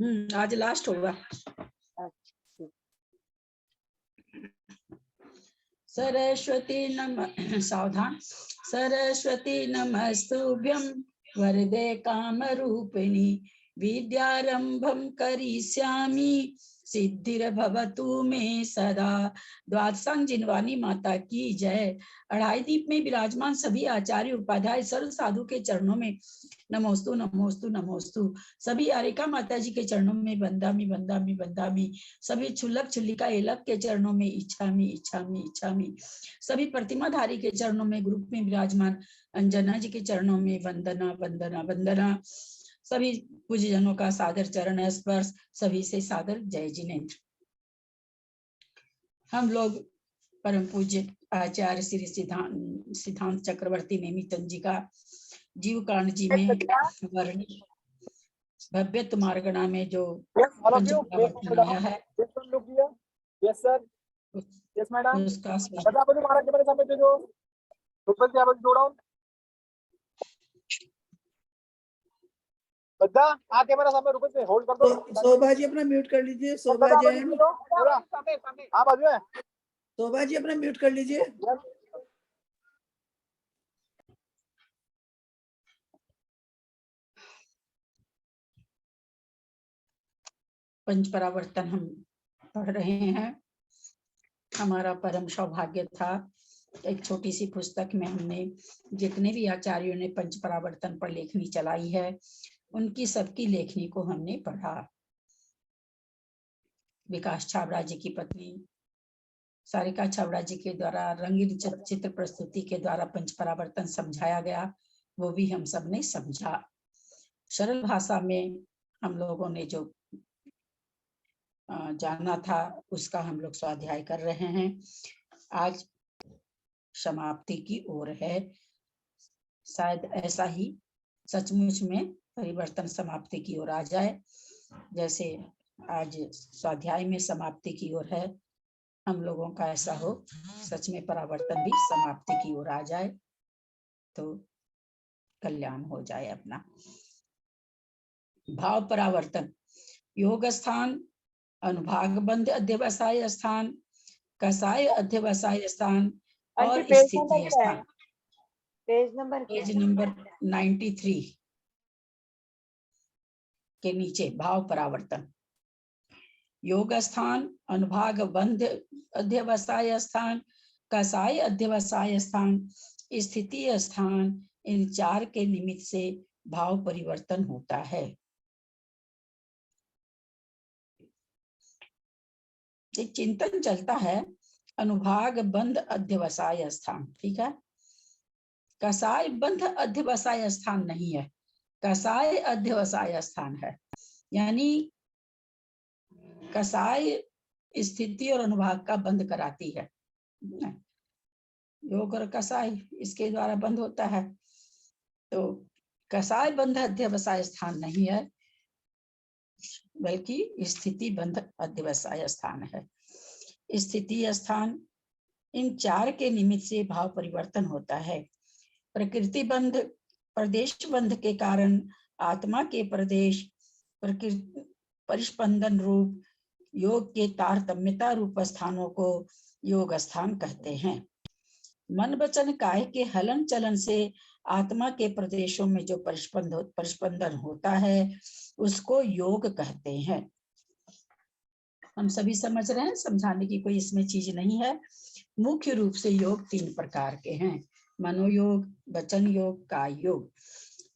आज लास्ट होगा। सरस्वती नम सावधान। सरस्वती नमस्तुभ्यं वरदे कामरूपिणी विद्यारंभं करिष्यामि सिद्धिर्भवतु मे सदा। द्वादशांग जिनवानी माता की जय। अढ़ाई दीप में विराजमान सभी आचार्य उपाध्याय सर्व साधु के चरणों में नमोस्तु नमोस्तु नमोस्तु। सभी आरिका माता जी के चरणों में बंदामी बंदामी बंदामी। सभी छुल्लक छुल्लिका एलक के चरणों में इच्छामी इच्छामी इच्छामी। सभी प्रतिमाधारी के चरणों में ग्रुप में विराजमान अंजना जी के चरणों में वंदना वंदना वंदना। सभी पूज्य जनों का सादर चरण स्पर्श। सभी से सादर जय जिनेन्द्र। हम लोग परम पूज्य आचार्य श्री सिद्धांत चक्रवर्ती नेमिचंद जी का जीव कांड जी में वर्णित भव्यत मार्गणा में जो पंचप्रवर्तन आया है उसका बद्दा आके मेरा सामने रुको से होल्ड कर दो। शोभा जी अपना म्यूट कर लीजिए। शोभा जी हाँ बाजू है। शोभा जी अपना म्यूट कर लीजिए। पंच परावर्तन हम पढ़ रहे हैं। हमारा परम सौभाग्य था एक छोटी सी पुस्तक में हमने जितने भी आचार्यों ने पंच परावर्तन पर लेखनी चलाई है उनकी सबकी लेखनी को हमने पढ़ा। विकास छाबड़ा जी की पत्नी सारिका छाबड़ा जी के द्वारा रंगीन चित्र प्रस्तुति के द्वारा पंच परावर्तन समझाया गया, वो भी हम सब ने समझा। सरल भाषा में हम लोगों ने जो जाना था उसका हम लोग स्वाध्याय कर रहे हैं। आज समाप्ति की ओर है। शायद ऐसा ही सचमुच में परिवर्तन समाप्ति की ओर आ जाए, जैसे आज स्वाध्याय में समाप्ति की ओर है। हम लोगों का ऐसा हो सच में परावर्तन भी समाप्ति की ओर आ जाए तो कल्याण हो जाए अपना। भाव परावर्तन। योग स्थान, अनुभाग बंध अध्यवसाय स्थान, कसाय अध्यवसाय स्थान और स्थिति स्थान। पेज नंबर 93 के नीचे भाव परावर्तन। योग स्थान, अनुभाग बंध अध्यवसाय स्थान, कसाय अध्यवसाय स्थान, स्थिति स्थान, इन चार के निमित्त से भाव परिवर्तन होता है। एक चिंतन चलता है अनुभाग बंध अध्यवसाय स्थान, ठीक है। कसाय बंध अध्यवसाय स्थान नहीं है, कसाय अध्यवसाय स्थान है। यानी कसाय स्थिति और अनुभाग का बंध कराती है। योग और कसाय इसके द्वारा बंध होता है, तो कसाय बंध अध्यवसाय स्थान नहीं है बल्कि स्थिति बंध अध्यवसाय स्थान है। स्थिति स्थान, इन चार के निमित्त से भाव परिवर्तन होता है। प्रकृति बंध, प्रदेश बंध के कारण आत्मा के प्रदेश परिस्पंदन रूप योग के तारतम्यता रूप स्थानों को योग स्थान कहते हैं। मन वचन काय के हलन चलन से आत्मा के प्रदेशों में जो परिस्पंदन होता है उसको योग कहते हैं। हम सभी समझ रहे हैं, समझाने की कोई इसमें चीज नहीं है। मुख्य रूप से योग 3 प्रकार के हैं, मनोयोग, वचन योग, काय योग।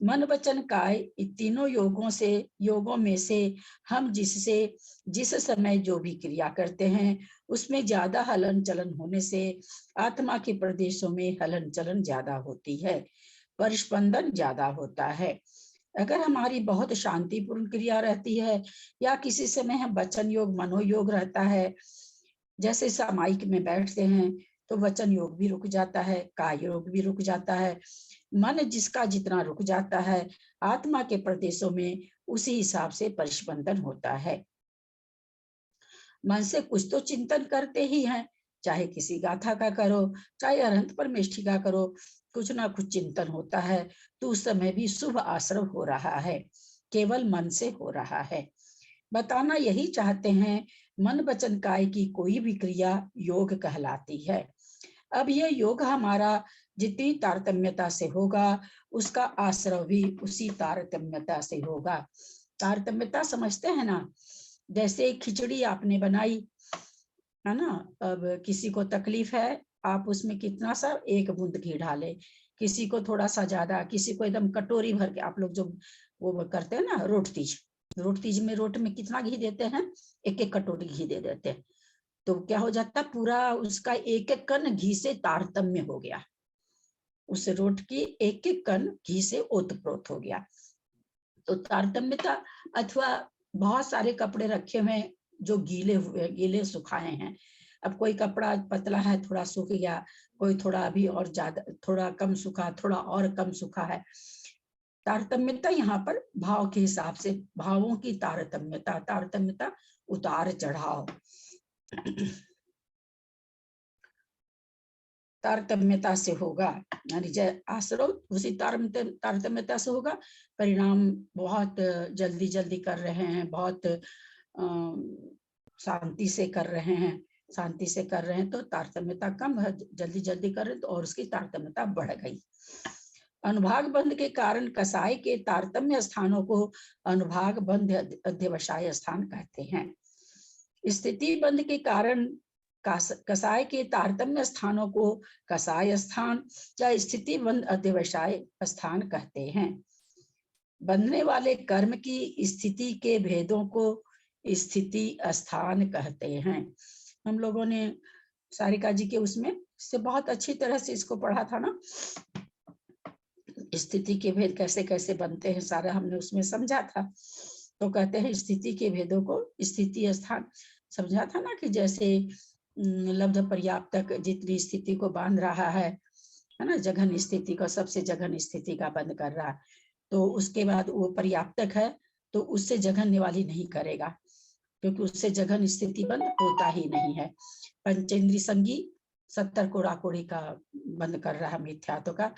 मन वचन काय इन तीनों योगों में से हम जिस समय जो भी क्रिया करते हैं उसमें ज्यादा हलन चलन होने से आत्मा के प्रदेशों में हलन चलन ज्यादा होती है, परिस्पंदन ज्यादा होता है। अगर हमारी बहुत शांतिपूर्ण क्रिया रहती है या किसी समय हम वचन योग मनोयोग रहता है, जैसे सामायिक में बैठते हैं तो वचन योग भी रुक जाता है, काय योग भी रुक जाता है। मन जिसका जितना रुक जाता है आत्मा के प्रदेशों में उसी हिसाब से परिस्पंदन होता है। मन से कुछ तो चिंतन करते ही हैं, चाहे किसी गाथा का करो चाहे अनंत परमेष्ठी का करो, कुछ ना कुछ चिंतन होता है, तो उस समय भी शुभ आश्रव हो रहा है, केवल मन से हो रहा है। बताना यही चाहते हैं, मन वचन काय की कोई भी क्रिया योग कहलाती है। अब यह योग हमारा जितनी तारतम्यता से होगा, उसका आश्रय भी उसी तारतम्यता से होगा। तारतम्यता समझते हैं ना, जैसे खिचड़ी आपने बनाई है ना, अब किसी को तकलीफ है, आप उसमें कितना सा 1 बूंद घी डालें, किसी को थोड़ा सा ज्यादा, किसी को एकदम कटोरी भर के। आप लोग जो वो करते हैं ना रोट तीज में रोट में कितना घी देते हैं, 1-1 कटोरी घी दे देते हैं। तो क्या हो जाता, पूरा उसका 1-1 कण घी से तारतम्य हो गया, उस रोट की 1-1 कण घी से ओतप्रोत हो गया। तो तारतम्यता, अथवा बहुत सारे कपड़े रखे हुए जो गीले सुखाए हैं। अब कोई कपड़ा पतला है, थोड़ा सूख गया, कोई थोड़ा अभी और ज्यादा, थोड़ा कम सूखा, थोड़ा और कम सूखा है। तारतम्यता यहाँ पर भाव के हिसाब से, भावों की तारतम्यता उतार चढ़ाव तारतम्यता से होगा, यानी आश्रव उसी तारतम्यता से होगा। परिणाम बहुत जल्दी कर रहे हैं, बहुत शांति से कर रहे हैं, तो तारतम्यता कम है, जल्दी कर रहे हैं तो और उसकी तारतम्यता बढ़ गई। अनुभाग बंध के कारण कसाय के तारतम्य स्थानों को अनुभाग बंध अध्यवसाय स्थान कहते हैं। स्थिति बंध के कारण कसाय के तारतम्य स्थानों को कसाय स्थान या स्थिति बंध अध्यवसाय स्थान कहते हैं। बंधने वाले कर्म की स्थिति के भेदों को स्थिति स्थान कहते हैं। हम लोगों ने सारिका जी के उसमें से बहुत अच्छी तरह से इसको पढ़ा था ना, स्थिति के भेद कैसे कैसे बनते हैं, सारा हमने उसमें समझा था। तो कहते हैं स्थिति के भेदों को स्थिति स्थान समझा था ना, कि जैसे लब्ध पर्याप्तक जितनी स्थिति को बांध रहा है ना, जघन स्थिति को सबसे जघन स्थिति का बंद कर रहा है, तो उसके बाद वो पर्याप्तक है तो उससे जघन्य वाली नहीं करेगा, क्योंकि उससे जघन स्थिति बंद होता ही नहीं है। पंचेंद्री संगी 70 कोड़ा-कोड़ी का बंद कर रहा है मिथ्यात्व का,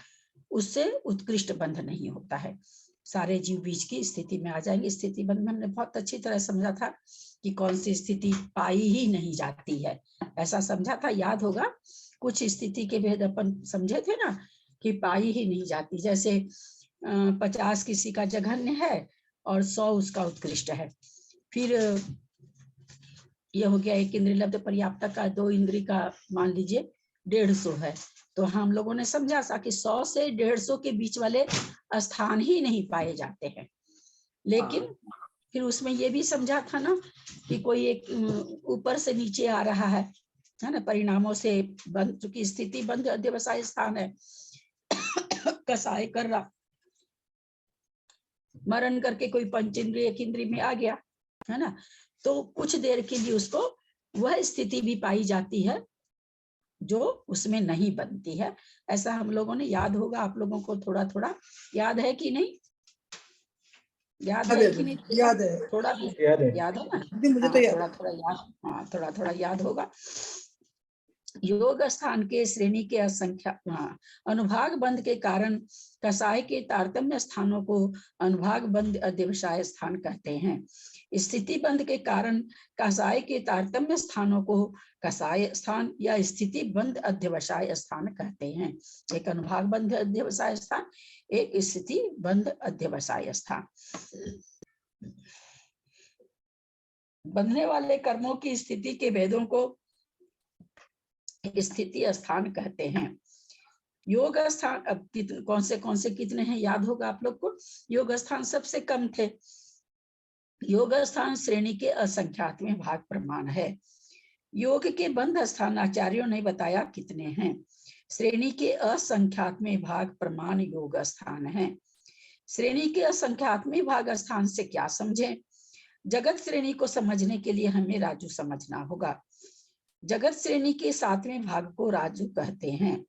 उससे उत्कृष्ट बंध नहीं होता है। सारे जीव बीच की स्थिति में आ जाएंगे। स्थिति बंध में हमने बहुत अच्छी तरह समझा था कि कौन सी स्थिति पाई ही नहीं जाती है, ऐसा समझा था, याद होगा। कुछ स्थिति के भेद अपन समझे थे ना, कि पाई ही नहीं जाती। जैसे 50 किसी का जघन्य है और 100 उसका उत्कृष्ट है। फिर यह हो गया एक इंद्रिय लब्ध पर्याप्त का, 2 इंद्रिय का मान लीजिए 150 है, तो हम लोगों ने समझा सा कि 100 से 150 के बीच वाले स्थान ही नहीं पाए जाते हैं। लेकिन फिर उसमें ये भी समझा था ना कि कोई एक ऊपर से नीचे आ रहा है ना, परिणामों से बंद, चूंकि स्थिति बंद अध्यवसाय स्थान है, कसाय कर रहा, मरण करके कोई पंचेंद्रिय एक इंद्रिय में आ गया है ना, तो कुछ देर के लिए उसको वह स्थिति भी पाई जाती है जो उसमें नहीं बनती है। ऐसा हम लोगों ने, याद होगा आप लोगों को, थोड़ा थोड़ा याद है कि नहीं, याद है कि नहीं? याद है, थोड़ा भी याद है ना? मुझे तो याद, थोड़ा थोड़ा याद होगा। योग स्थान के श्रेणी के असंख्या अनुभाग बंध के कारण कसाय के तारतम्य स्थानों को अनुभाग बंध अध्यवसाय स्थान कहते हैं। स्थिति बंध के कारण कसाय के तारतम्य स्थानों को कसाय स्थान या स्थिति बंध अध्यवसाय स्थान कहते हैं। एक अनुभाग बंध अध्यवसाय स्थान, एक स्थिति बंध अध्यवसाय स्थान। बंधने वाले कर्मों की स्थिति के भेदों को स्थिति स्थान कहते हैं। योग स्थान, अब कौन से कितने हैं याद होगा आप लोग को। योग स्थान सबसे कम थे। योग स्थान श्रेणी के असंख्यात में भाग प्रमाण है। योग के बंध स्थान आचार्यों ने बताया कितने हैं। श्रेणी के असंख्यात में भाग प्रमाण योग स्थान है। श्रेणी के असंख्यात में भाग स्थान से क्या समझें? जगत श्रेणी को समझने के लिए हमें राजू समझना होगा। जगत श्रेणी के 7वें भाग को राजू कहते हैं।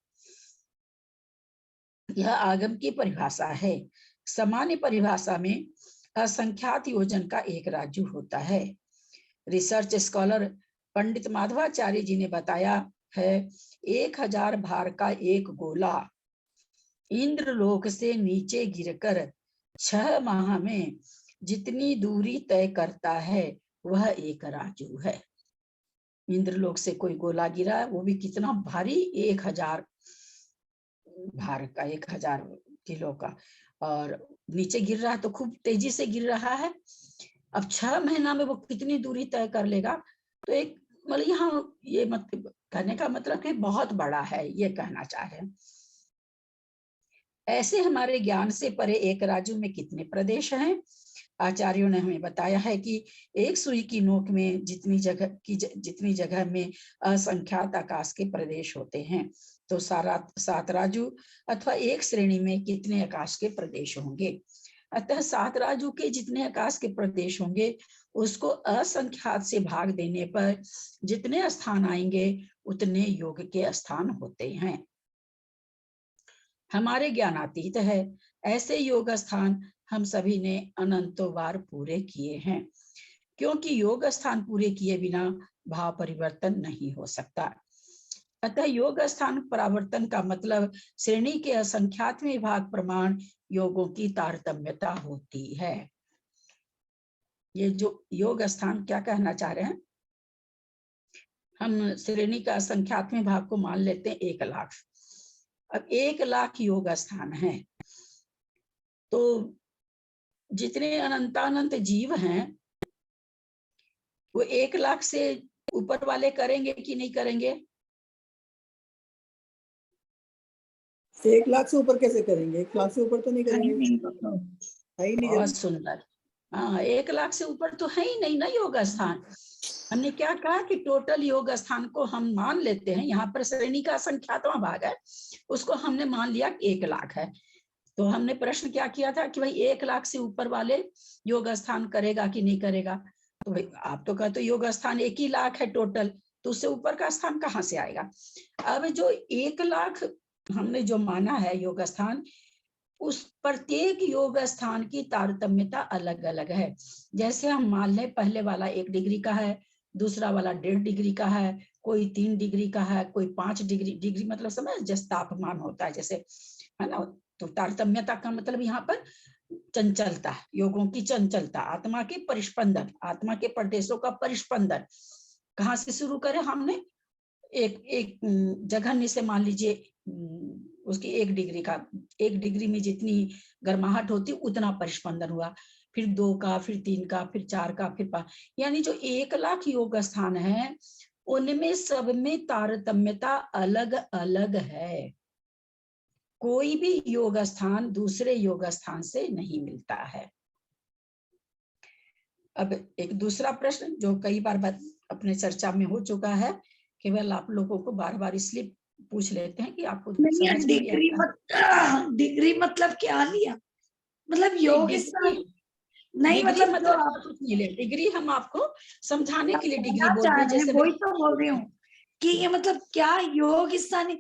यह आगम की परिभाषा है। सामान्य परिभाषा में असंख्यात योजन का एक राजू होता है। रिसर्च स्कॉलर पंडित माधवाचार्य जी ने बताया है 1000 भार का एक गोला इंद्रलोक से नीचे गिरकर 6 माह में जितनी दूरी तय करता है वह एक राजू है। इंद्रलोक से कोई गोला गिरा, वो भी कितना भारी, 1000 भार का, 1000 किलो का, और नीचे गिर रहा है तो खूब तेजी से गिर रहा है। अब 6 महीना में वो कितनी दूरी तय कर लेगा? तो एक मतलब यहाँ ये मतलब कहने का मतलब कि बहुत बड़ा है, ये कहना चाह रहे हैं। ऐसे हमारे ज्ञान से परे एक राजू में कितने प्रदेश हैं? आचार्यों ने हमें बताया है कि एक सुई की नोक में जितनी जगह में असंख्यात आकाश के प्रदेश होते हैं, तो 7 राजू अथवा एक श्रेणी में कितने आकाश के प्रदेश होंगे? अतः 7 राजू के जितने आकाश के प्रदेश होंगे उसको असंख्यात से भाग देने पर जितने स्थान आएंगे उतने योग के स्थान होते हैं। हमारे ज्ञानातीत है, ऐसे योग स्थान हम सभी ने अनंतों बार पूरे किए हैं, क्योंकि योग स्थान पूरे किए बिना भाव परिवर्तन नहीं हो सकता। अतः योग स्थान परावर्तन का मतलब श्रेणी के असंख्यात में भाग प्रमाण योगों की तारतम्यता होती है। ये जो योग स्थान क्या कहना चाह रहे हैं, हम श्रेणी का असंख्यात में भाग को मान लेते हैं 1 लाख। अब 1 लाख योग स्थान है, तो जितने अनंतानंत जीव हैं वो 1 लाख से ऊपर वाले करेंगे कि नहीं करेंगे? 1 लाख से ऊपर कैसे करेंगे? 1 लाख से ऊपर तो नहीं करेंगे, है ही नहीं बहुत जरूर। सुंदर। हाँ, 1 लाख से ऊपर तो है ही नहीं ना योग स्थान। हमने क्या कहा कि टोटल योग स्थान को हम मान लेते हैं, यहाँ पर श्रेणी का संख्यातवां भाग है, उसको हमने मान लिया 1 लाख है। तो हमने प्रश्न क्या किया था कि भाई 1 लाख से ऊपर वाले योग स्थान करेगा कि नहीं करेगा? तो भाई आप तो कहते योग स्थान 1 ही लाख है टोटल, तो उससे ऊपर का स्थान कहाँ से आएगा? अब जो 1 लाख हमने जो माना है योग स्थान, उस प्रत्येक योग स्थान की तारतम्यता अलग अलग है। जैसे हम मान लें पहले वाला 1 डिग्री का है, दूसरा वाला 1.5 डिग्री का है, कोई 3 डिग्री का है, कोई 5 डिग्री। डिग्री मतलब समझ, जैसे तापमान होता है जैसे, है ना। तो तारतम्यता का मतलब यहाँ पर चंचलता, योगों की चंचलता, आत्मा के परिस्पंदन, आत्मा के प्रदेशों का परिस्पंदन। कहाँ से शुरू करें हमने? एक जघन्य से मान लीजिए, उसकी 1 डिग्री का, 1 डिग्री में जितनी गर्माहट होती उतना परिस्पंदन हुआ, फिर 2 का, फिर 3 का, फिर 4 का, फिर 5। यानी जो 1 लाख योग स्थान है उनमें सब में तारतम्यता अलग अलग है। कोई भी योग स्थान दूसरे योग स्थान से नहीं मिलता है। अब एक दूसरा प्रश्न जो कई बार अपने चर्चा में हो चुका है, केवल आप लोगों को बार बार इसलिए पूछ लेते हैं कि आपको समझ में डिग्री डिग्री मतलब क्या लिया? मतलब योग नहीं, मतलब जो आप कुछ नहीं ले, डिग्री हम आपको समझाने के लिए डिग्री चाह बोलते हैं। रहे हैं, जैसे वही तो बोल रही हूँ कि ये मतलब क्या योग स्थान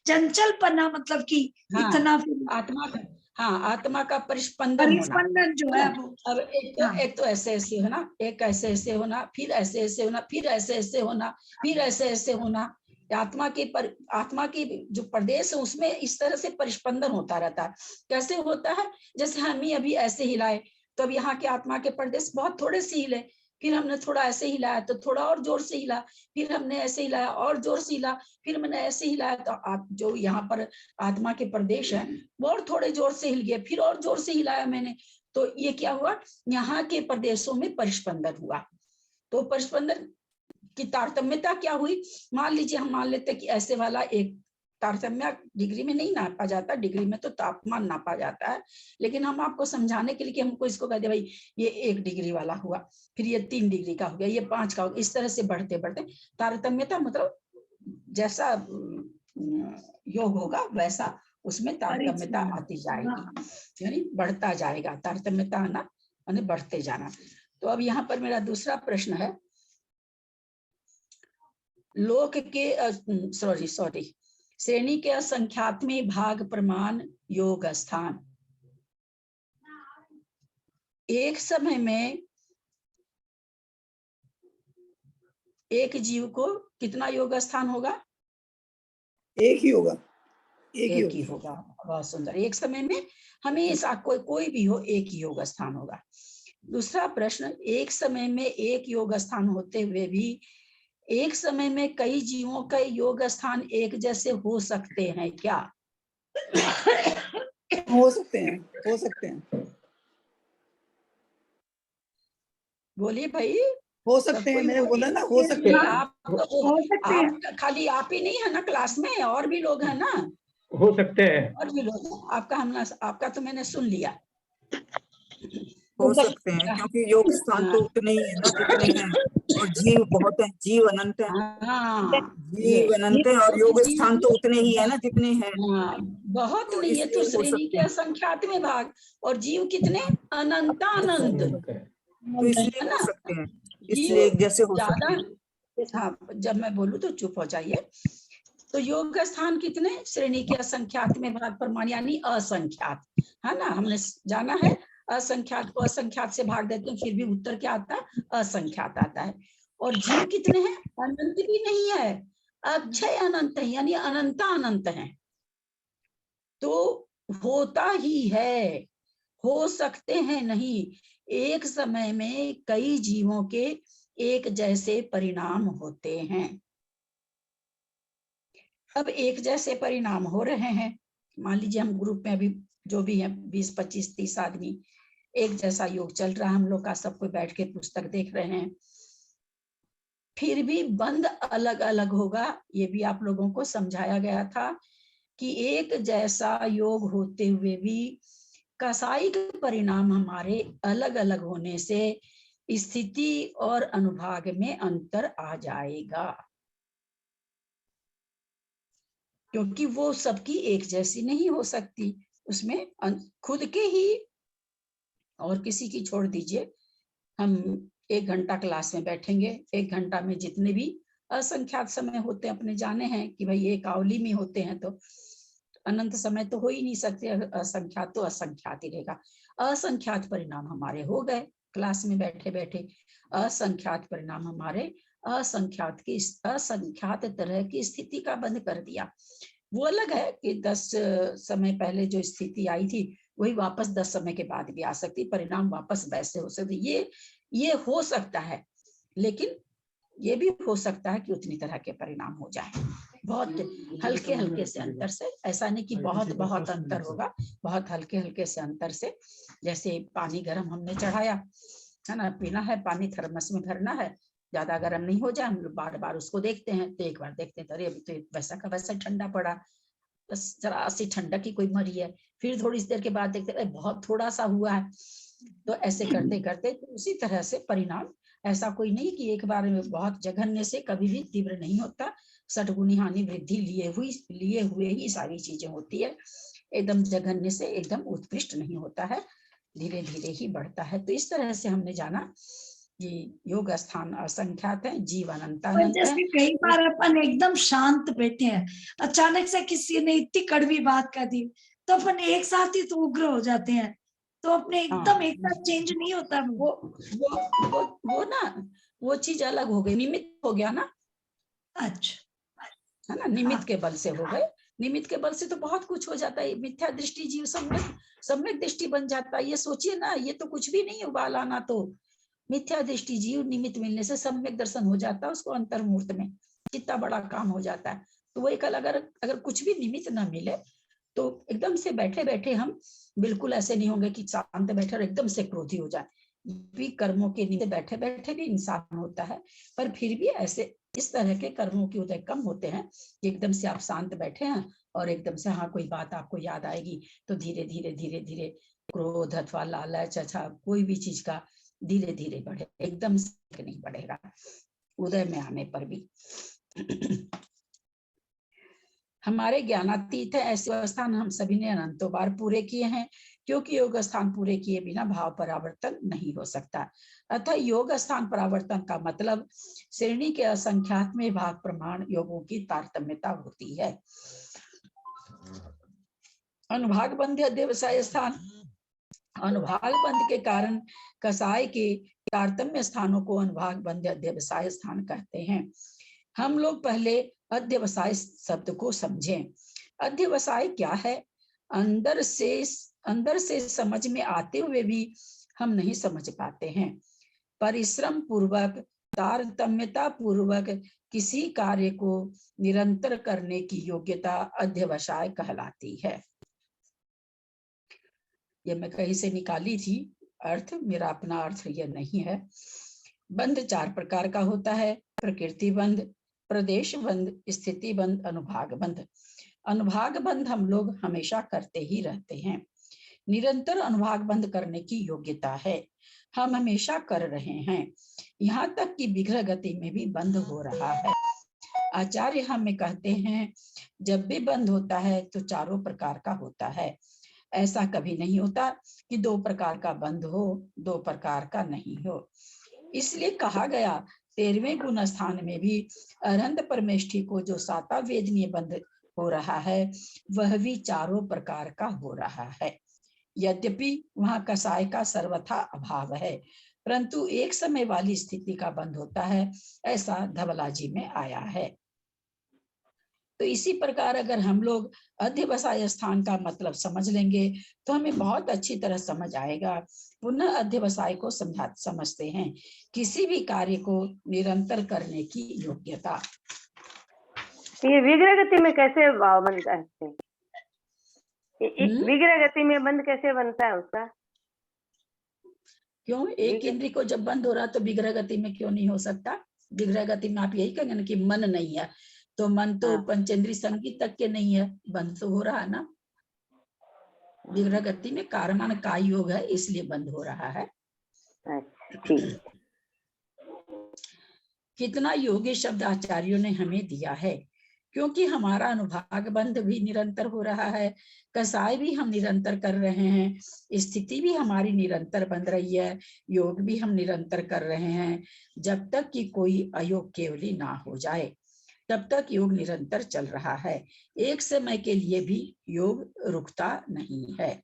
चंचलपना, मतलब कि हाँ, इतना आत्मा का, हाँ, आत्मा का परिस्पंदन होना, परिस्पंदन जो है वो। अब एक तो ऐसे ऐसे होना, एक ऐसे ऐसे होना, फिर ऐसे ऐसे होना, फिर ऐसे ऐसे होना, फिर ऐसे ऐसे होना। आत्मा की जो प्रदेश है उसमें इस तरह से परिस्पंदन होता रहता है। कैसे होता है? जैसे हम ही अभी ऐसे हिलाए तो अब यहाँ के आत्मा के प्रदेश बहुत थोड़े से हिले, फिर हमने थोड़ा ऐसे हिलाया तो थोड़ा और जोर से हिला, फिर हमने ऐसे हिलाया और जोर से हिला, फिर मैंने ऐसे हिलाया तो आप जो यहाँ पर आत्मा के प्रदेश है वो और थोड़े जोर से हिल गए, फिर और जोर से हिलाया मैंने, तो ये क्या हुआ? यहाँ के प्रदेशों में परिस्पंदन हुआ। तो परिस्पंदन की तारतम्यता क्या हुई? मान लीजिए हम मान लेते कि ऐसे वाला एक तारतम्य डिग्री में नहीं नापा जाता, डिग्री में तो तापमान नापा जाता है, लेकिन हम आपको समझाने के लिए कि हमको इसको कहते भाई ये 1 डिग्री वाला हुआ, फिर ये 3 डिग्री का हो गया, ये 5 का हो गया, इस तरह से बढ़ते बढ़ते तारतम्यता मतलब जैसा योग होगा वैसा उसमें तारतम्यता आती जाएगी, यानी बढ़ता जाएगा। तारतम्यता आना यानी बढ़ते जाना। तो अब यहाँ पर मेरा दूसरा प्रश्न है, लोक के सॉरी श्रेणी के असंख्यात्मी भाग प्रमाण योग स्थान, एक समय में एक जीव को कितना योग स्थान होगा? एक ही होगा, एक ही होगा। बहुत सुंदर। एक समय में हमेशा कोई भी हो, एक ही योग स्थान होगा। दूसरा प्रश्न, एक समय में एक योग स्थान होते हुए भी एक समय में कई जीवों के योग स्थान एक जैसे हो सकते हैं क्या? हो सकते हैं, हो सकते हैं, बोलिए भाई। हो सकते हैं, मैंने बोला ना हो सकते हैं। आप हो सकते हैं। आप खाली आप ही नहीं है ना क्लास में, और भी लोग हैं ना, हो सकते हैं। और भी लोग हैं। आपका तो मैंने सुन लिया। हो सकते हैं, क्योंकि योग स्थान तो उतने ही है ना जितने हैं, और जीव बहुत है, जीव अनंत है, हाँ, जीव अनंत है, और योग जीव स्थान तो उतने ही है ना जितने हैं, हाँ, बहुत तो नहीं है तो इसलिए हो श्रेणी सकते के हैं, असंख्यात में भाग, और जीव कितने? अनंतानंत, तो इसलिए है हो ना। सकते हैं, जीव इसलिए एक जैसे हो ज्यादा, सकते हैं। हाँ जब मैं बोलूं तो चुप हो जाइए। तो योग स्थान कितने? श्रेणी के असंख्यात में भाग प्रमाण यानी असंख्यात, है ना। हमने जाना है असंख्यात को असंख्यात से भाग देते हैं, फिर भी उत्तर क्या आता है? असंख्यात आता है। और जीव कितने हैं? अनंत भी नहीं है, अक्षय अनंत है, यानी अनंता अनंत है। तो होता ही है, हो सकते हैं नहीं, एक समय में कई जीवों के एक जैसे परिणाम होते हैं। अब एक जैसे परिणाम हो रहे हैं, मान लीजिए हम ग्रुप में अभी जो भी है 20, 25, 30 आदमी, एक जैसा योग चल रहा है हम लोग का, सब कोई बैठ के पुस्तक देख रहे हैं, फिर भी बंद अलग अलग होगा। ये भी आप लोगों को समझाया गया था कि एक जैसा योग होते हुए भी कसाईक परिणाम हमारे अलग अलग होने से स्थिति और अनुभाग में अंतर आ जाएगा, क्योंकि वो सबकी एक जैसी नहीं हो सकती। उसमें खुद के ही, और किसी की छोड़ दीजिए, हम 1 घंटा क्लास में बैठेंगे, 1 घंटा में जितने भी असंख्यात समय होते हैं, अपने जाने हैं कि भाई एक आवली में होते हैं, तो अनंत समय तो हो ही नहीं सकते, असंख्यात तो असंख्यात ही रहेगा। असंख्यात परिणाम हमारे हो गए क्लास में बैठे बैठे, असंख्यात परिणाम हमारे असंख्यात तरह की स्थिति का बंद कर दिया। वो अलग है कि 10 समय पहले जो स्थिति आई थी वही वापस 10 समय के बाद भी आ सकती, परिणाम वापस वैसे हो सकते, ये हो सकता है। लेकिन ये भी हो सकता है कि उतनी तरह के परिणाम हो जाए, बहुत हल्के हल्के से अंतर से, ऐसा नहीं कि बहुत बहुत अंतर होगा, बहुत हल्के हल्के से अंतर से। जैसे पानी गर्म हमने चढ़ाया है ना, पीना है पानी, थर्मस में भरना है, ज्यादा गर्म नहीं हो जाए, हम लोग बार बार उसको देखते हैं, तो एक बार देखते हैं अरे अभी तो वैसा का वैसा ठंडा पड़ा, बस जरा सी ठंडक की कोई मरी है, फिर थोड़ी देर के बाद देखते हैं बहुत थोड़ा सा हुआ है। तो ऐसे करते करते तो उसी तरह से परिणाम, ऐसा कोई नहीं कि एक बार में बहुत जघन्य से कभी भी तीव्र नहीं होता, सटगुनी हानि वृद्धि लिए हुए ही सारी चीजें होती है, एकदम जघन्य से एकदम उत्कृष्ट नहीं होता है, धीरे धीरे ही बढ़ता है। तो इस तरह से हमने जाना कि योग स्थान असंख्यात है, जीव अनंतानंत है। जैसे कई बार अपन एकदम शांत बैठे हैं, अचानक से किसी ने इतनी कड़वी बात कर दी, तो अपन एक साथ ही तो उग्र हो जाते हैं, तो अपने एकदम एक साथ चेंज नहीं होता। वो ना, वो चीज अलग हो गई, निमित्त हो गया ना, अच्छा, है ना, निमित्त के बल से हो गए। निमित्त के बल से तो बहुत कुछ हो जाता है, मिथ्या दृष्टि जीव सम्यक दृष्टि बन जाता है। ये सोचिए ना, ये तो कुछ भी नहीं उबाल आना, तो मिथ्या दृष्टि जीव निमित्त मिलने से सम्यक दर्शन हो जाता है उसको अंतर्मुहूर्त में, कितना बड़ा काम हो जाता है। तो वो एक अगर कुछ भी निमित्त ना मिले तो एकदम से बैठे बैठे हम बिल्कुल ऐसे नहीं होंगे कि शांत बैठे और एकदम से क्रोधी हो जाए, भी कर्मों के नीचे बैठे बैठे भी इंसान होता है, पर फिर भी ऐसे इस तरह के कर्मों के उदय कम होते हैं कि एकदम से आप शांत बैठे हैं और एकदम से हाँ कोई बात आपको याद आएगी तो धीरे धीरे धीरे धीरे क्रोध अथवा लालच अच्छा कोई भी चीज का धीरे धीरे बढ़े, एकदम से नहीं बढ़ेगा उदय में आने पर भी। हमारे ज्ञानातीत है ऐसे स्थान हम सभी ने अनंतों बार पूरे किए हैं, क्योंकि योग स्थान पूरे किए बिना भाव परावर्तन नहीं हो सकता। अतः योग स्थान परावर्तन का मतलब श्रेणी के असंख्यात में भाग प्रमाण योगों की तारतम्यता होती है। अनुभाग बंध अध्यवसाय स्थान, अनुभाग बंध के कारण कसाय के तारतम्य स्थानों को अनुभाग बंध अध्यवसाय स्थान कहते हैं। हम लोग पहले अध्यवसाय शब्द को समझें। अध्यवसाय क्या है? अंदर से समझ में आते हुए भी हम नहीं समझ पाते हैं। परिश्रम पूर्वक, तारतम्यता पूर्वक किसी कार्य को निरंतर करने की योग्यता अध्यवसाय कहलाती है। ये मैं कहीं से निकाली थी अर्थ, मेरा अपना अर्थ यह नहीं है। बंध 4 प्रकार का होता है: प्रकृति बंध, प्रदेश बंध, स्थिति बंध, अनुभाग बंध। अनुभाग बंध हम लोग हमेशा करते ही रहते हैं। निरंतर अनुभाग बंध करने की योग्यता है, हम हमेशा कर रहे हैं। यहाँ तक कि विग्रह गति में भी बंध हो रहा है। आचार्य हमें कहते हैं जब भी बंध होता है तो 4 प्रकार का होता है। ऐसा कभी नहीं होता कि 2 प्रकार का बंध हो, 2 प्रकार का नहीं हो। इसलिए कहा गया 13वें गुण स्थान में भी अरहंत परमेष्ठी को जो 7वां वेदनीय बंध हो रहा है वह भी 4 प्रकार का हो रहा है। यद्यपि वहां कसाय का सर्वथा अभाव है, परंतु एक समय वाली स्थिति का बंध होता है, ऐसा धवलाजी में आया है। तो इसी प्रकार अगर हम लोग अध्यवसाय स्थान का मतलब समझ लेंगे तो हमें बहुत अच्छी तरह समझ आएगा। पुनः अध्यवसाय को समझते हैं, किसी भी कार्य को निरंतर करने की योग्यता। ये विग्रह गति में कैसे बनता है? विग्रह गति में बंद कैसे बनता है उसका? क्यों? एक इंद्री को जब बंद हो रहा तो विग्रह गति में क्यों नहीं हो सकता? विग्रह गति में आप यही कहेंगे ना कि मन नहीं है, तो मन तो पंचेंद्री संगीत तक के नहीं है, बंद तो हो रहा है ना। विग्रह गति में कारमान का योग है, इसलिए बंद हो रहा है। कितना योगी शब्द आचार्यों ने हमें दिया है, क्योंकि हमारा अनुभाग बंध भी निरंतर हो रहा है, कसाय भी हम निरंतर कर रहे हैं, स्थिति भी हमारी निरंतर बन रही है, योग भी हम निरंतर कर रहे हैं। जब तक कि कोई अयोग केवली ना हो जाए तब तक योग निरंतर चल रहा है। एक समय के लिए भी योग रुकता नहीं है।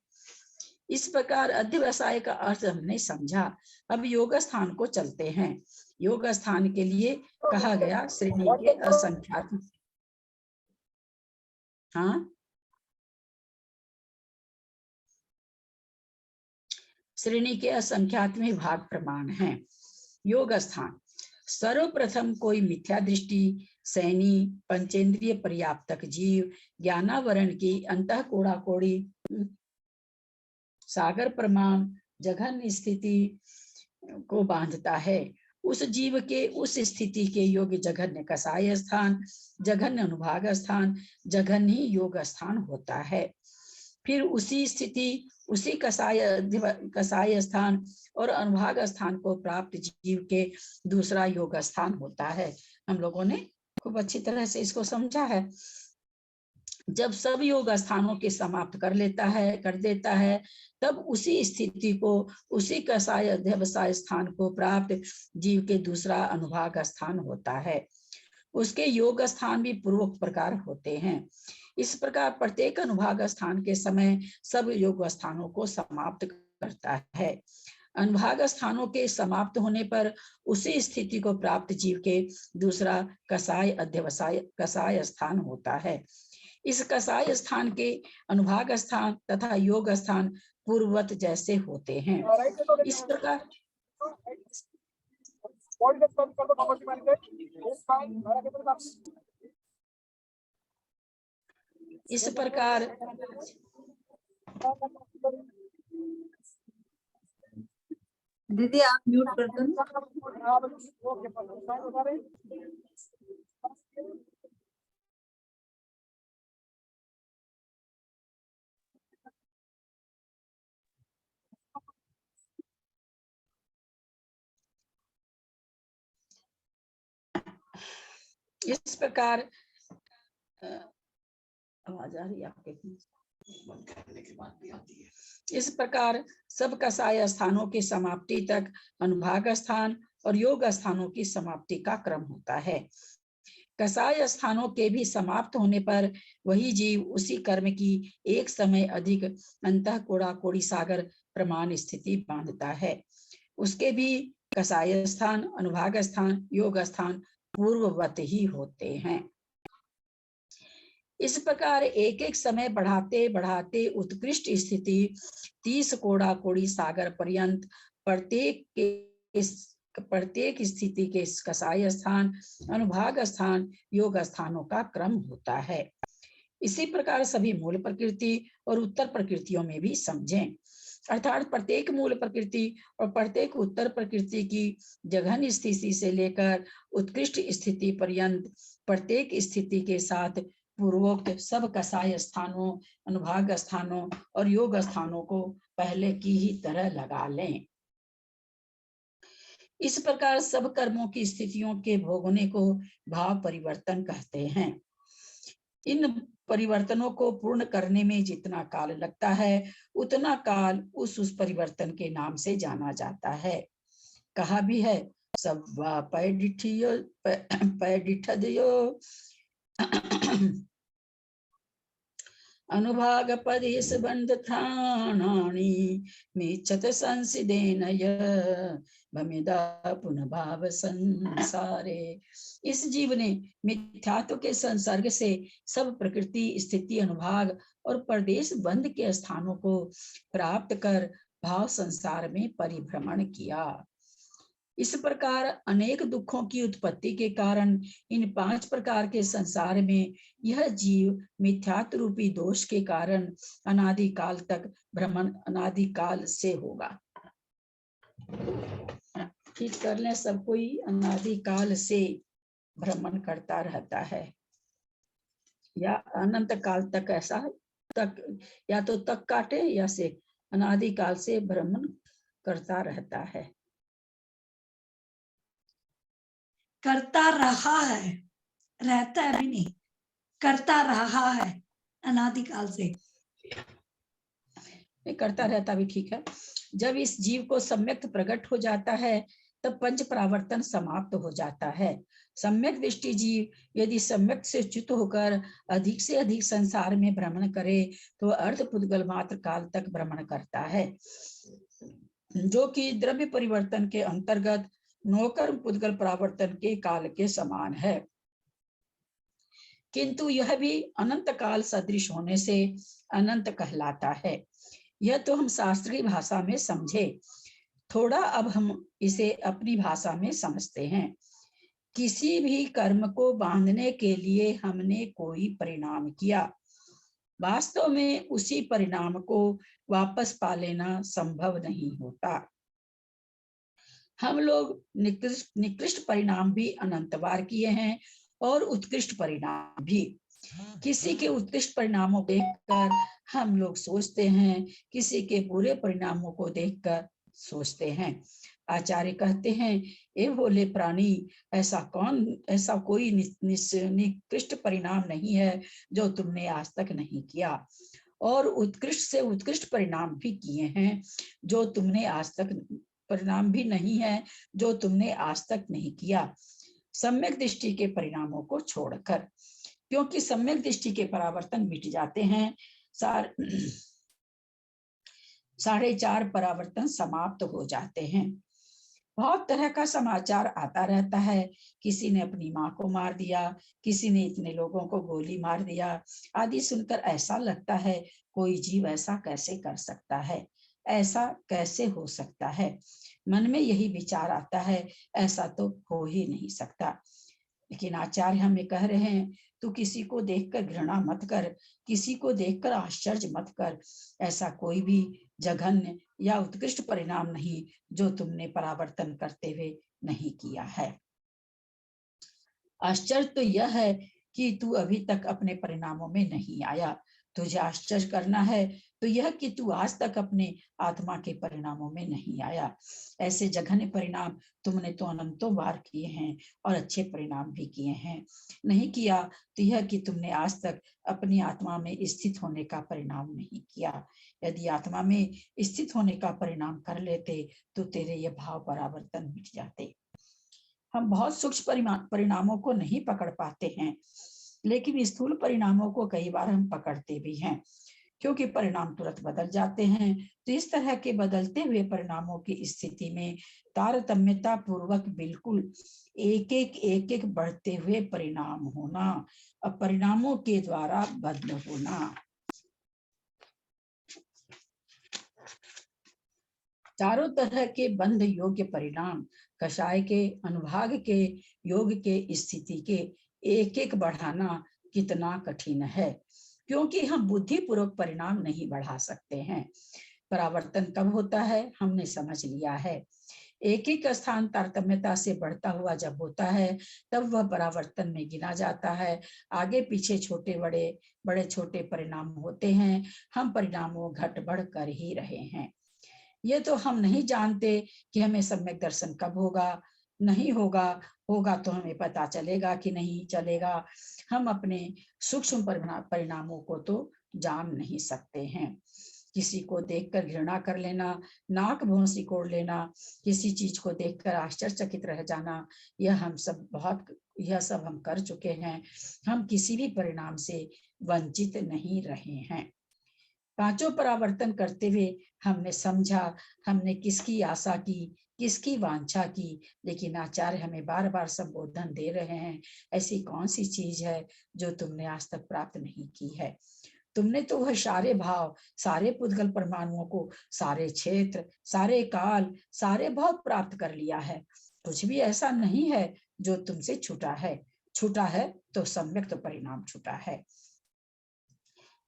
इस प्रकार अध्यवसाय का अर्थ हमने समझा। अब योग स्थान को चलते हैं। योग स्थान के लिए कहा गया श्रेणी के असंख्यात, श्रेणी के असंख्यात में भाग प्रमाण है। योग स्थान सर्वप्रथम कोई मिथ्या दृष्टि, सैनी, पंचेंद्रिय पर्याप्तक जीव, ज्ञानावरण की अंतः कोड़ा कोड़ी, सागर प्रमाण, जघन्य स्थिति को बांधता है। उस जीव के उस स्थिति के योग्य जघन्य कसाय स्थान, जघन्य अनुभाग स्थान, जघन्य ही योग स्थान होता है। फिर उसी स्थिति, उसी कसाय स्थान और अनुभाग स्थान को प्राप्त जीव के दूसरा योग स्थान होता है। हम लोगों ने खूब अच्छी तरह से इसको समझा है। जब सब योग स्थानों के समाप्त कर देता है, तब उसी स्थिति को, उसी कसाय अध्यवसाय स्थान को प्राप्त जीव के दूसरा अनुभाग स्थान होता है। उसके योग स्थान भी पूर्वोक्त प्रकार होते हैं। इस प्रकार प्रत्येक अनुभाग स्थान के समय सब योग स्थानों को समाप्त करता है। अनुभाग स्थानों के समाप्त होने पर उसी स्थिति को प्राप्त जीव के दूसरा कसाय अध्यवसाय कसाय स्थान होता है। इस कसाय स्थान के अनुभाग स्थान तथा योग स्थान पूर्ववत जैसे होते हैं। इस प्रकार दीदी आप म्यूट कर दो। इस प्रकार आवाज आ रही है आपके? इस प्रकार सब कसाय स्थानों की समाप्ति तक अनुभाग स्थान और योग स्थानों की समाप्ति का क्रम होता है। कसाय स्थानों के भी समाप्त होने पर वही जीव उसी कर्म की एक समय अधिक अंतः कोड़ा कोड़ी सागर प्रमाण स्थिति बांधता है। उसके भी कसाय स्थान, अनुभाग स्थान, योग स्थान पूर्ववत ही होते हैं। इस प्रकार एक एक समय बढ़ाते बढ़ाते उत्कृष्ट स्थिति 30 कोड़ा कोड़ी सागर पर्यंत प्रत्येक स्थिति के कसाय स्थान, अनुभाग स्थान, योग स्थानों का क्रम होता है। इसी प्रकार सभी मूल प्रकृति और उत्तर प्रकृतियों में भी समझें, अर्थात प्रत्येक मूल प्रकृति और प्रत्येक उत्तर प्रकृति की जघन स्थिति से लेकर उत्कृष्ट स्थिति पर्यंत प्रत्येक स्थिति के साथ पूर्वोक्त सब कसाय स्थानों, अनुभाग स्थानों और योग स्थानों को पहले की ही तरह लगा लें। इस प्रकार सब कर्मों की स्थितियों के भोगने को भाव परिवर्तन कहते हैं। इन परिवर्तनों को पूर्ण करने में जितना काल लगता है उतना काल उस परिवर्तन के नाम से जाना जाता है। कहा भी है सब पैडिठदयो अनुभाग पदेश बंध त्राणानि मिच्छत संसिदेन भमिदा पुनः भाव संसारे। इस जीव ने मिथ्यात्व के संसर्ग से सब प्रकृति स्थिति अनुभाग और प्रदेश बंध के स्थानों को प्राप्त कर भाव संसार में परिभ्रमण किया। इस प्रकार अनेक दुखों की उत्पत्ति के कारण इन 5 प्रकार के संसार में यह जीव मिथ्यात्व रूपी दोष के कारण अनादिकाल तक भ्रमण अनादिकाल से होगा। ठीक कर लें, सब कोई अनादिकाल से भ्रमण करता रहता है या अनंत काल तक, ऐसा तक या तो तक काटे या से अनादिकाल से भ्रमण करता रहता है। करता रहा है, रहता है भी नहीं, करता रहा है अनादिकाल से। करता रहता भी ठीक है। जब इस जीव को सम्यक प्रकट हो जाता है तब पंच परावर्तन समाप्त हो जाता है। सम्यक दृष्टि जीव यदि सम्यक से च्युत होकर अधिक से अधिक संसार में भ्रमण करे तो अर्ध पुद्गल मात्र काल तक भ्रमण करता है, जो कि द्रव्य परिवर्तन के अंतर्गत नौकर पुद्गल परावर्तन के काल के समान है। किंतु यह भी अनंत काल सदृश होने से अनंत कहलाता है। यह तो हम शास्त्रीय भाषा में समझे, थोड़ा अब हम इसे अपनी भाषा में समझते हैं। किसी भी कर्म को बांधने के लिए हमने कोई परिणाम किया, वास्तव में उसी परिणाम को वापस पा लेना संभव नहीं होता। हम लोग निकृष्ट परिणाम भी अनंत बार किए हैं और उत्कृष्ट परिणाम भी। किसी के उत्कृष्ट परिणामों को देखकर हम लोग सोचते हैं, किसी के बुरे परिणामों को देखकर सोचते हैं। आचार्य कहते हैं, ए भोले प्राणी, ऐसा कोई निकृष्ट परिणाम नहीं है जो तुमने आज तक नहीं किया, और उत्कृष्ट से उत्कृष्ट परिणाम भी किए हैं जो तुमने आज तक परिणाम भी नहीं है जो तुमने आज तक नहीं किया, सम्यक दृष्टि के परिणामों को छोड़कर। क्योंकि सम्यक दृष्टि के परावर्तन मिट जाते हैं, 4.5 परावर्तन समाप्त हो जाते हैं। बहुत तरह का समाचार आता रहता है, किसी ने अपनी माँ को मार दिया, किसी ने इतने लोगों को गोली मार दिया आदि सुनकर ऐसा लगता है कोई जीव ऐसा कैसे कर सकता है, ऐसा कैसे हो सकता है। मन में यही विचार आता है, ऐसा तो हो ही नहीं सकता। लेकिन आचार्य हमें कह रहे हैं, तू किसी को देखकर घृणा मत कर, किसी को देखकर आश्चर्य मत कर। ऐसा कोई भी जघन्य या उत्कृष्ट परिणाम नहीं जो तुमने परावर्तन करते हुए नहीं किया है। आश्चर्य तो यह है कि तू अभी तक अपने परिणामों में नहीं आया। तुझे आश्चर्य करना है तो यह कि तू आज तक अपने आत्मा के परिणामों में नहीं आया। ऐसे जघन्य परिणाम तुमने तो अनंतों बार किए हैं और अच्छे परिणाम भी किए हैं। नहीं किया तो यह कि तुमने आज तक अपनी आत्मा में स्थित होने का परिणाम नहीं किया। यदि आत्मा में स्थित होने का परिणाम कर लेते तो तेरे ये भाव परावर्तन मिट जाते। हम बहुत सूक्ष्म परिणामों को नहीं पकड़ पाते हैं, लेकिन स्थूल परिणामों को कई बार हम पकड़ते भी हैं। क्योंकि परिणाम तुरंत बदल जाते हैं। तो इस तरह के बदलते हुए परिणामों की स्थिति में तारतम्यता पूर्वक बिल्कुल एक एक बढ़ते हुए परिणाम होना और परिणामों के द्वारा बंद होना। चारों तरह के बंध योग्य परिणाम कषाय के अनुभाग के योग के स्थिति के एक एक बढ़ाना कितना कठिन है, क्योंकि हम बुद्धिपूर्वक परिणाम नहीं बढ़ा सकते हैं। परावर्तन कब होता है हमने समझ लिया है। एक एक स्थान तारतम्यता से बढ़ता हुआ जब होता है तब वह परावर्तन में गिना जाता है। आगे पीछे छोटे बड़े छोटे परिणाम होते हैं। हम परिणामों घट बढ़ कर ही रहे हैं। ये तो हम नहीं जानते कि हमें सम्यक दर्शन कब होगा, नहीं होगा, होगा तो हमें पता चलेगा कि नहीं चलेगा। हम अपने सूक्ष्म परिणामों को तो जान नहीं सकते हैं। किसी को देखकर घृणा कर लेना, नाक भौं सिकोड़ लेना, किसी चीज को देखकर आश्चर्यचकित रह जाना, यह सब हम कर चुके हैं। हम किसी भी परिणाम से वंचित नहीं रहे हैं। पांचों परावर्तन करते हुए हमने समझा हमने किसकी आशा की, किसकी वांछा की, लेकिन आचार्य हमें बार बार संबोधन दे रहे हैं, ऐसी कौन सी चीज है जो तुमने आज तक प्राप्त नहीं की है। तुमने तो वह सारे भाव, सारे पुद्गल परमाणुओं को, सारे क्षेत्र, सारे काल, सारे भाव प्राप्त कर लिया है। कुछ भी ऐसा नहीं है जो तुमसे छूटा है। छूटा है तो सम्यक तो परिणाम छूटा है।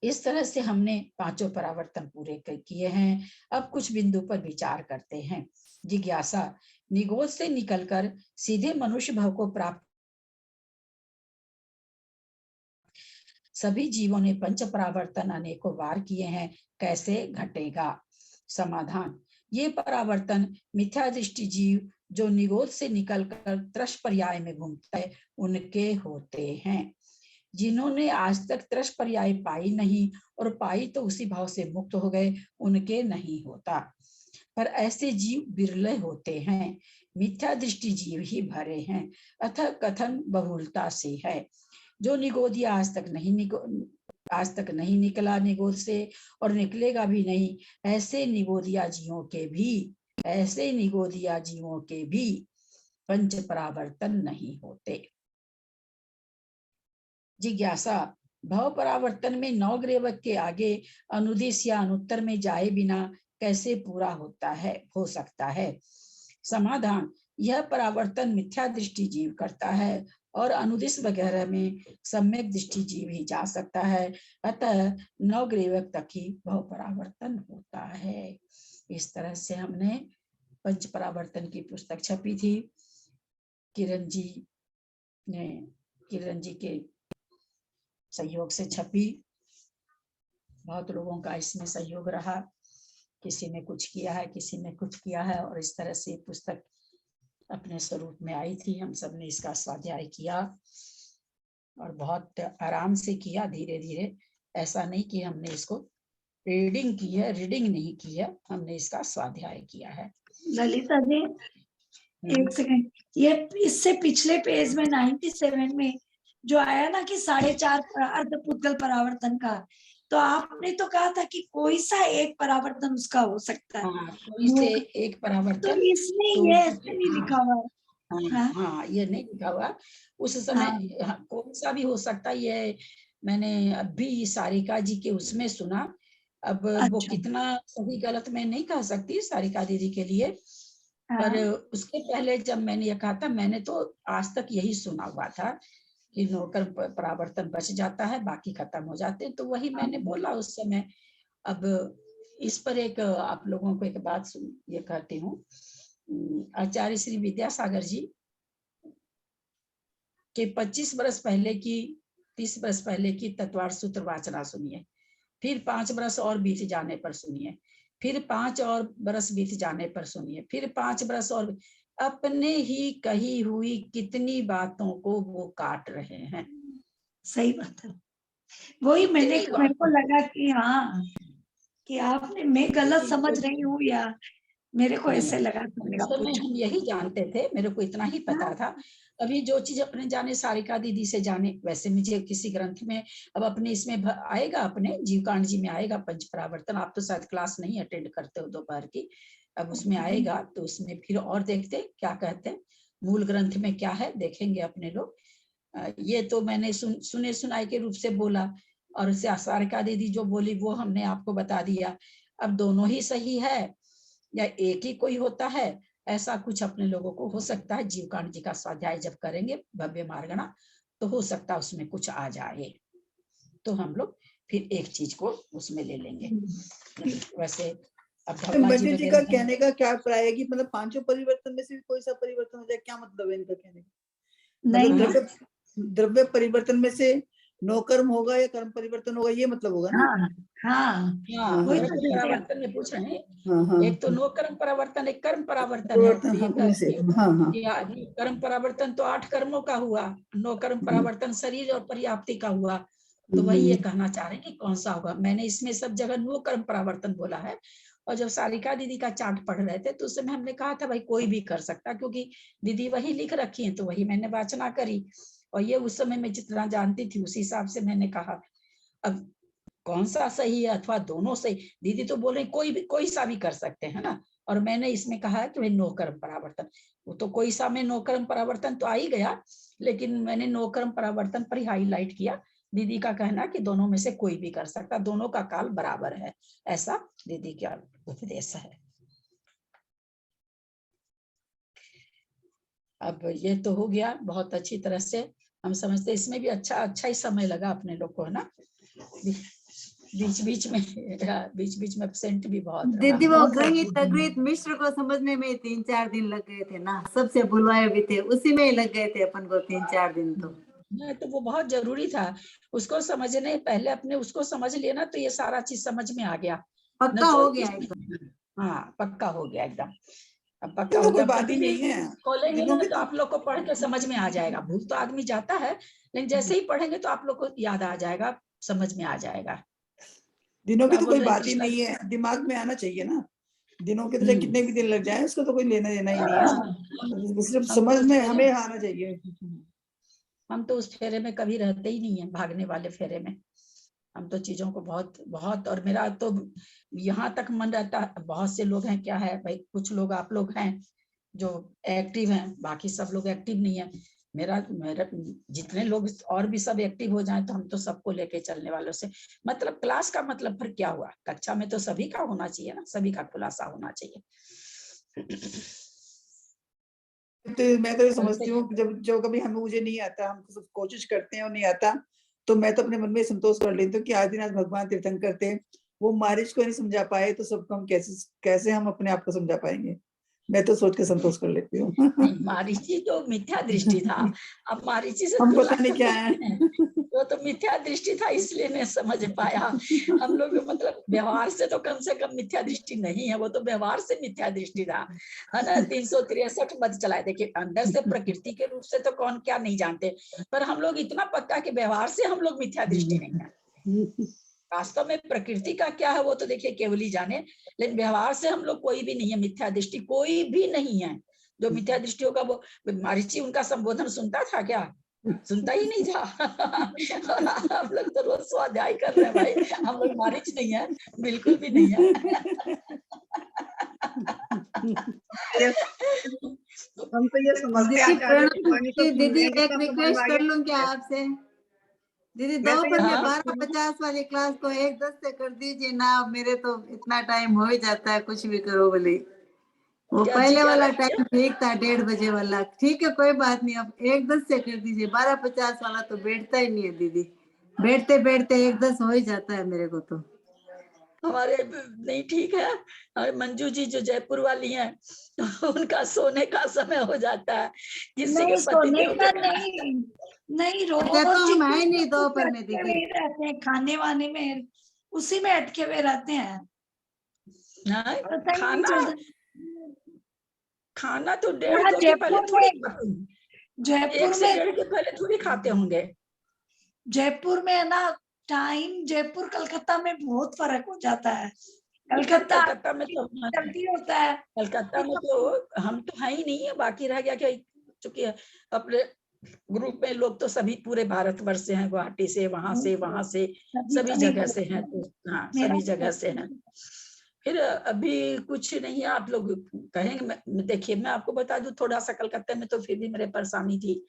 इस तरह से हमने पांचों परावर्तन पूरे किए हैं। अब कुछ बिंदु पर विचार करते हैं। जिज्ञासा, निगोद से निकलकर सीधे मनुष्य भाव को प्राप्त सभी जीवों ने पंच परावर्तन अनेकों बार किए हैं, कैसे घटेगा। समाधान, ये परावर्तन मिथ्या दृष्टि जीव जो निगोद से निकलकर त्रश पर्याय में घूमता है उनके होते हैं। जिन्होंने आज तक त्रश पर्याय पाई नहीं और पाई तो उसी भाव से मुक्त हो गए, उनके नहीं होता। पर ऐसे जीव बिरले होते हैं। मिथ्या दृष्टि जीव ही भरे हैं। अतः कथन बहुलता से है। जो निगोदिया आज तक नहीं निकला निगोद से और निकलेगा भी नहीं, ऐसे निगोदिया जीवों के भी पंच परावर्तन नहीं होते। जिज्ञासा, भव परावर्तन में नवग्रेवक के आगे अनुदिश या अनुत्तर में जाए बिना कैसे पूरा हो सकता है। समाधान, यह परावर्तन मिथ्या दृष्टि जीव करता है और अनुदिश वगैरह में सम्यक दृष्टि जीव ही जा सकता है। अतः नवग्रेवक तक ही भव परावर्तन होता है। इस तरह से हमने पंच परावर्तन की पुस्तक छपी थी। किरण जी के सहयोग से छपी। बहुत लोगों का इसमें सहयोग रहा। किसी ने कुछ किया है, किसी ने कुछ किया है, और इस तरह से पुस्तक अपने स्वरूप में आई थी। हम सब ने इसका स्वाध्याय किया और बहुत आराम से किया, धीरे धीरे। ऐसा नहीं कि हमने इसको रीडिंग की है, रीडिंग नहीं की है, हमने इसका स्वाध्याय किया है। ललिता जी, एक सेकंड, ये इससे पिछले पेज में 97 में जो आया ना कि 4.5 अर्धपुद्गल परावर्तन का, तो आपने तो कहा था कि कोई सा एक परावर्तन उसका हो सकता है। हाँ, कोई से एक परावर्तन। तो इसमें ये ऐसे नहीं लिखा हुआ। हाँ, ये नहीं लिखा हुआ उस समय। कौन सा भी हो सकता है। ये मैंने अभी सारिका जी के उसमें सुना। अब वो कितना सही गलत मैं नहीं कह सकती सारिका दीदी के लिए, पर उसके पहले जब मैंने ये कहा था, मैंने तो आज तक यही सुना हुआ था कि नौकर परावर्तन बच जाता है, बाकी खत्म हो जाते हैं। तो वही मैंने बोला उस समय। अब इस पर एक आप लोगों को एक बात ये कहती हूँ। आचार्य श्री विद्यासागर जी के 25 वर्ष पहले की 30 वर्ष पहले की तत्वार्थ सूत्र वाचना सुनिए, फिर 5 वर्ष और बीत जाने पर सुनिए, फिर 5 और बरस बीत जाने पर सुनिए, फिर 5 बरस और। अपने ही कही हुई कितनी बातों को वो काट रहे हैं। सही बात है। वही मेरे को लगा कि हाँ, कि आपने मैं गलत समझ रही हूँ या मेरे को ऐसे लगा तुमने कहा तो पूछो। हम यही जानते थे, मेरे को इतना ही पता था। अभी जो चीज अपने जाने सारिका दीदी से जाने, वैसे मुझे किसी ग्रंथ में अब अपने इसमें आएगा, अपने जीवकांड जी में आएगा पंच परावर्तन। आप तो शायद क्लास नहीं अटेंड करते हो दोपहर की, अब उसमें आएगा तो उसमें फिर और देखते हैं क्या कहते हैं, मूल ग्रंथ में क्या है देखेंगे अपने लोग। ये तो मैंने सुने सुनाई के रूप से बोला, और सारिका दीदी जो बोली वो हमने आपको बता दिया। अब दोनों ही सही है या एक ही कोई होता है, ऐसा कुछ अपने लोगों को हो सकता है। जीवकांड जी का स्वाध्याय जब करेंगे भव्य मार्गणा, तो हो सकता है उसमें कुछ आ जाए, तो हम लोग फिर एक चीज को उसमें ले लेंगे। वैसे अब मंजू जी का कहने का क्या अभिप्राय है कि मतलब पांचों परिवर्तन में से भी कोई सा परिवर्तन हो जाए, क्या मतलब है इनका कहने का? नहीं मतलब द्रव्य परिवर्तन में से नो कर्म होगा या कर्म परिवर्तन होगा, ये मतलब होगा ना? हाँ हाँ हाँ, वही द्रव्य तो परावर्तन में पूछ रहे हैं। हाँ हाँ एक तो नो कर्म परावर्तन, एक कर्म परावर्तन है। परिवर्तन, हाँ उनमें से, हाँ हाँ कर्म परावर्तन तो 8 कर्मों का हुआ, नो कर्म परावर्तन शरीर और पर्याप्ति का हुआ। तो वही ये कहना चाह रहे हैं कि कौन सा होगा। मैंने इसमें सब जगह नो कर्म परावर्तन बोला है, और जब सारिका दीदी का चार्ट पढ़ रहे थे तो उस समय हमने कहा था भाई कोई भी कर सकता, क्योंकि दीदी वही लिख रखी है तो वही मैंने वाचना करी, और ये उस समय मैं जितना जानती थी उसी हिसाब से मैंने कहा। अब कौन सा सही है अथवा दोनों सही, दीदी तो बोल रही कोई सा भी कर सकते हैं ना, और मैंने इसमें कहा है कि भाई नो कर्म परावर्तन, वो तो कोई सा में नो कर्म परावर्तन तो आ ही गया, लेकिन मैंने नो कर्म परावर्तन पर ही हाईलाइट किया। दीदी का कहना कि दोनों में से कोई भी कर सकता, दोनों का काल बराबर है, ऐसा दीदी का उपदेश है। अब ये तो हो गया बहुत अच्छी तरह से, हम समझते इसमें भी अच्छा ही समय लगा अपने लोग को, है ना। बीच बीच में एब्सेंट भी बहुत रहा। दीदी वो गणित मिश्र को समझने में 3-4 दिन लग गए थे ना, सबसे बुलवाए भी थे, उसी में ही लग गए थे अपन को 3-4 दिन। तो वो बहुत जरूरी था उसको समझने, पहले अपने उसको समझ लेना तो ये सारा चीज समझ में आ गया, पक्का हो गया एकदम। हाँ पक्का हो गया एकदम, अब पक्का तो हो कोई गया। बात ही नहीं है, खोलेंगे ना तो आप लोग को पढ़ के समझ में आ जाएगा। भूल तो आदमी जाता है, लेकिन जैसे ही पढ़ेंगे तो आप लोग को याद आ जाएगा, समझ में आ जाएगा। दिनों की तो कोई बात ही नहीं है, दिमाग में आना चाहिए ना। दिनों के तो चाहे कितने भी दिन लग जाए उसको तो कोई लेना देना ही नहीं है, सिर्फ समझ में हमें आना चाहिए। हम तो उस फेरे में कभी रहते ही नहीं है, भागने वाले फेरे में। हम तो चीजों को बहुत और मेरा तो यहाँ तक मन रहता है। बहुत से लोग हैं, क्या है भाई, कुछ लोग आप लोग हैं जो एक्टिव हैं, बाकी सब लोग एक्टिव नहीं है। मेरा जितने लोग और भी सब एक्टिव हो जाएं तो हम तो सबको लेके चलने वालों से मतलब। क्लास का मतलब फिर क्या हुआ, कक्षा में तो सभी का होना चाहिए ना, सभी का खुलासा होना चाहिए। तो मैं तो ये समझती हूँ जब जो कभी हमें मुझे नहीं आता, हम तो कोशिश करते हैं और नहीं आता, तो मैं तो अपने मन में संतोष कर लेती हूँ कि आज दिन आज भगवान तीर्थंकर थे, वो मारिच को नहीं समझा पाए तो सबको हम कैसे हम अपने आप को समझा पाएंगे। मैं तो सोच के संतोष कर लेती हूँ। मारीची तो मिथ्या दृष्टि था, अब मारीची से हम पता नहीं क्या है, वो तो मिथ्या दृष्टि था इसलिए नहीं समझ पाया। हम लोग मतलब व्यवहार से तो कम मिथ्या दृष्टि नहीं है, वो तो व्यवहार से मिथ्या दृष्टि था, है ना। 363 मत चलाए। देखिए अंदर से प्रकृति के रूप से तो कौन क्या नहीं जानते, पर हम लोग इतना पक्का कि व्यवहार से हम लोग मिथ्या दृष्टि नहीं है। वास्तव में प्रकृति का क्या है वो तो देखिए केवल ही जाने, लेकिन व्यवहार से हम लोग कोई भी नहीं है, मिथ्या दृष्टि कोई भी नहीं है। जो मिथ्या दृष्टि होगा वो मारीची उनका संबोधन सुनता था क्या? सुनता ही नहीं था। हम लोग तो रोज स्वाध्याय कर रहे हैं भाई, हम लोग मारीच नहीं है, बिल्कुल भी नहीं है। हम तो ये समझते हैं दीदी एक रिक्वेस्ट कर लूं क्या आपसे? दीदी दोपहर में 12:50 वाली क्लास को 1:10 से कर दीजिए ना, मेरे तो इतना टाइम हो ही जाता है, कुछ भी करो बोले। वो पहले वाला टाइम ठीक था 1:30 बजे वाला, ठीक है कोई बात नहीं, अब 1:10 से कर दीजिए। 12:50 वाला तो बैठता ही नहीं है दीदी, बैठते बैठते 1:10 हो ही जाता है मेरे को तो। हमारे नहीं ठीक है, और मंजू जी जो जयपुर वाली हैं उनका सोने का समय हो जाता है, किसी के सोने का नहीं रोज तो हम है नहीं दोपहर में दीदी, रहते हैं खाने वाने में, उसी में अटके हुए रहते हैं। खाना तो 1:30 के पहले थोड़ी खाते होंगे। जयपुर में है ना टाइम, जयपुर कलकत्ता में बहुत फर्क हो जाता है। कलकत्ता कलकत्ता में तो जल्दी होता है। कलकत्ता में तो हम तो है ही नहीं है, बाकी रह गया क्या, चूंकि अपने ग्रुप में लोग तो सभी पूरे भारतवर्ष से हैं, गुवाहाटी से, वहां से, वहां से, सभी जगह से हैं, तो हाँ मेरा सभी जगह से हैं। फिर अभी कुछ नहीं, आप लोग कहेंगे, देखिए मैं आपको बता दूं, थोड़ा सा कलकत्ता में तो फिर भी मेरे परेशानी थी।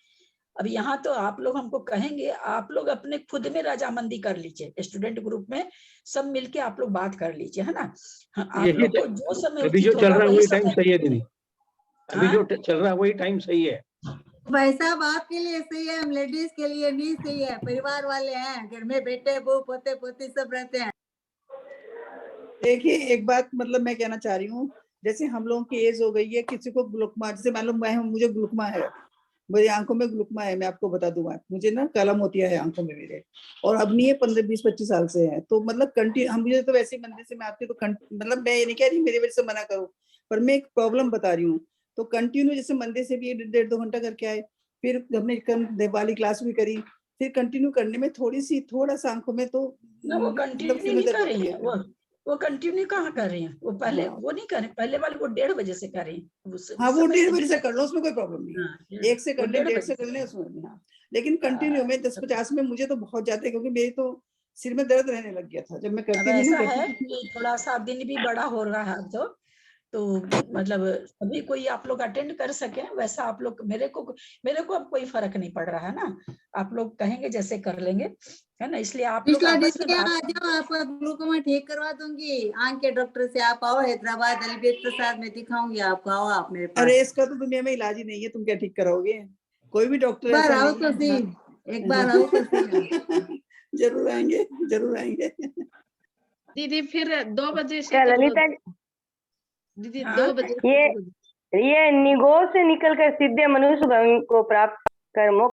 अब यहाँ तो आप लोग हमको कहेंगे, आप लोग अपने खुद में रजामंदी कर लीजिए, स्टूडेंट ग्रुप में सब मिलके आप लोग बात कर लीजिए, है ना। हाँ, आप यही लोग को जो समय अभी जो उचित चल होगा रहा है वही वही टाइम समय। सही है दीदी, अभी हाँ? जो चल रहा है वही टाइम सही है। भाई साहब आपके लिए सही है, हम लेडीज के लिए नहीं सही है। परिवार वाले हैं, घर में बेटे बहू पोते पोती सब रहते हैं। देखिए एक बात मतलब मैं कहना चाह रही हूँ, जैसे हम लोगों की एज हो गई है, किसी को ग्लूकोमा, जैसे मान लो मैं हूँ, मुझे ग्लूकोमा है, मेरी आंखों में ग्लूकोमा है, मैं आपको बता दूं बात, मुझे ना कलम होती है आंखों में मेरे, और अब नहीं है, 15 20 25 साल से है। तो मतलब कंटिन्यू हम, मुझे तो वैसे ही मंदिर से मैं आती हूँ तो मतलब मैं ये नहीं कह रही मेरी वजह से मना करो, पर मैं एक प्रॉब्लम बता रही हूँ। तो कंटिन्यू जैसे मंदिर से भी 1.5-2 घंटा करके आए, फिर हमने वाली क्लास भी करी, फिर कंटिन्यू करने में थोड़ा सा आंखों में तो ना वो मतलब कंटिन्यू सिर में नहीं दर्द कर रही होती है, है। वो कंटिन्यू कहाँ कर रही है, वो पहले हाँ। वो नहीं कर रही, पहले वाले वो 1:30 बजे से कर रही है, उस हाँ वो समय 1:30 से बजे नहीं से कर। कर लो, उसमें कोई प्रॉब्लम नहीं है, हाँ, 1 से वो कर ले, 1:30 1:30 बजे से कर से। ले, उसमें नहीं। हाँ लेकिन कंटिन्यू में 10-50 में मुझे तो बहुत ज्यादा है, क्योंकि मेरी तो सिर में दर्द रहने लग गया था जब मैं अब करती थी ना, ऐसा करती है थी। कि थोड़ा सा दिन भी बड़ा हो रहा है अब तो मतलब सभी कोई आप लोग अटेंड कर सके वैसा आप लोग, मेरे को अब कोई फर्क नहीं पड़ रहा है ना, आप लोग कहेंगे जैसे कर लेंगे, है ना। इसलिए आप लोग पिछला आपस में दीदी आ बात। जाओ, आपका ग्लूकोमा ठीक करवा दूंगी। आंख के डॉक्टर से आप आओ हैदराबाद, अलीबेद प्रसाद में दिखाऊंगी आपको। आओ आप मेरे पास, अरे इसका तो दुनिया में इलाज ही नहीं है, तुम क्या ठीक कराओगे, कोई भी डॉक्टर एक बार ऐसा आओ नहीं तो है। सही, एक बार आओ तो सही। जरूर आएंगे, जरूर आएंगे। दीदी फिर 2 बजे से क्या कर लो ललिता दीदी, हाँ? 2 बजे से ये करो। ये निगोर से निकलकर सीधे मनुष्य भवन को प्राप्त कर